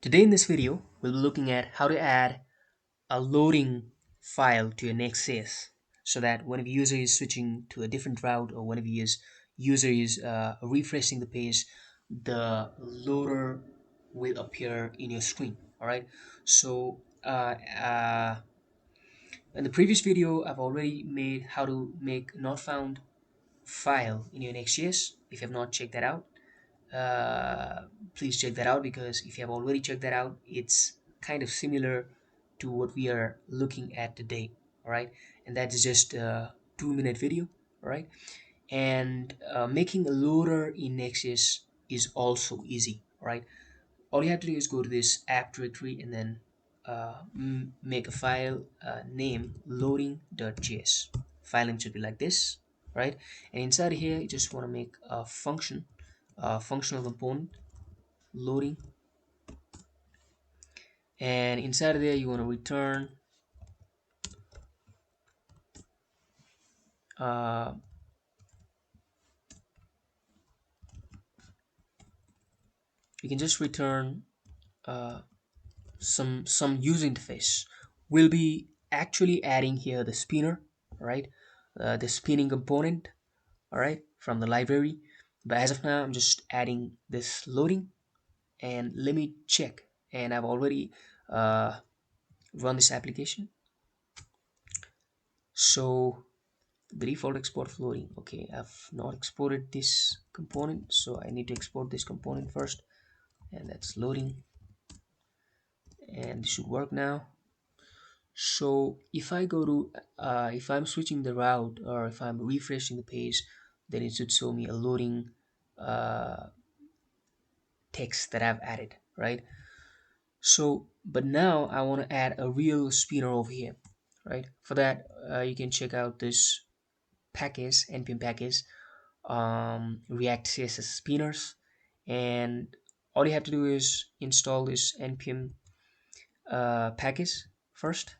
Today in this video, we'll be looking at how to add a loading file to your nextjs so that when a user is switching to a different route or when a user is refreshing the page, the loader will appear in your screen. All right. So in the previous video, I've already made how to make not found file in your nextjs. If you have not checked that out, uh, please check that out, because if you have already checked that out, it's kind of similar to what we are looking at today. All right, and that's just a 2-minute video. All right, and making a loader in nextjs is also easy. All right, all you have to do is go to this app directory and then make a file name loading.js. File name should be like this, right? And inside here, you just want to make a function, a functional component loading, and inside of there you want to return uh, you can just return uh, some user interface. We'll be actually adding here the spinner, right? The spinning component, all right, from the library. But as of now, I'm just adding this loading, and let me check. And I've already uh, run this application. So the default export of loading. Okay, I've not exported this component, so I need to export this component first, and that's loading, and this should work now. So if I go to if I'm switching the route or if I'm refreshing the page, then it should show me a loading uh, text that I've added, right? So but now I want to add a real spinner over here, right? For that you can check out this package, npm package, react css spinners, and all you have to do is install this npm package first,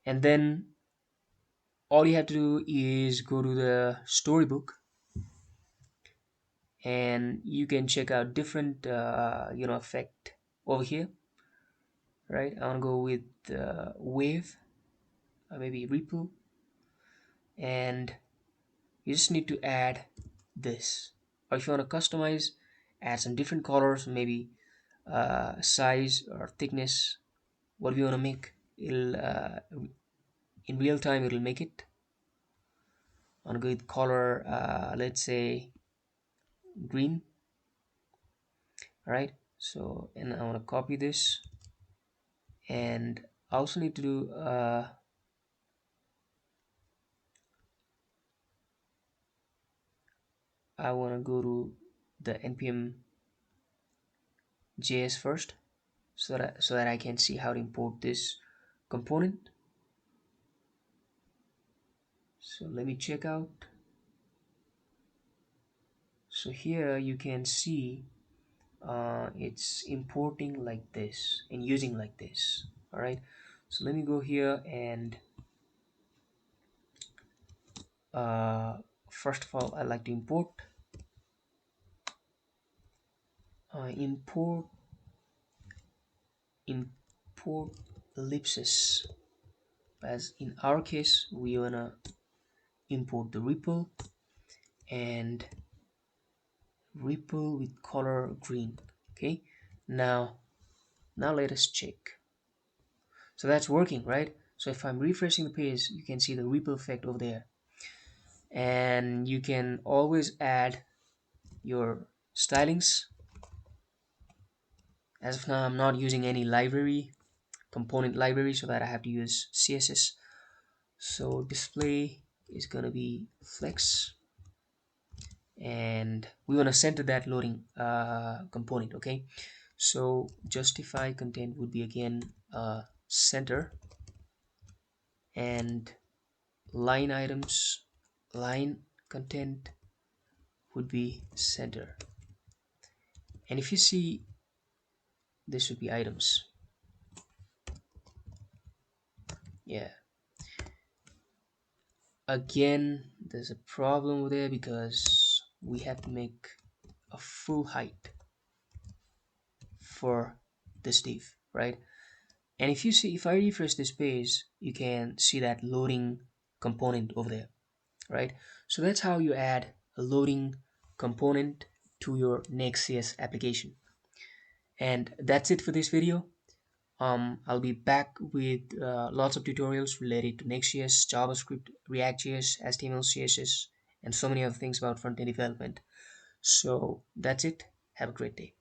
and then all you have to do is go to the storybook, and you can check out different effect over here, right? I want to go with wave, maybe ripple, and you just need to add this. Or if you want to customize, add some different colors, maybe size or thickness, what we want to make. It'll in real time it'll make it. I want to go with color, let's say green. All right, so and I want to copy this, and I also need to do I want to go to the npm js first, so that I can see how to import this component. So let me check out. So here you can see it's importing like this and using like this. All right, so let me go here and first of all I like to import import import ellipsis. As in our case, we wanna import the ripple, and ripple with color green. Okay, now let us check. So that's working, right? So if I'm refreshing the page, you can see the ripple effect over there, and you can always add your stylings. As of now, I'm not using any library, component library, so that I have to use css. So display is gonna be flex, and we want to center that loading component. Okay, so justify content would be again center, and line items, line content would be center, and if you see, this would be items. Yeah, again there's a problem there because we have to make a full height for this div, right? And if you see, if I refresh this page, you can see that loading component over there, right? So that's how you add a loading component to your nextjs application. And that's it for this video. I'll be back with lots of tutorials related to nextjs, javascript, react.js, html, css, and so many other things about front-end development. So that's it. Have a great day.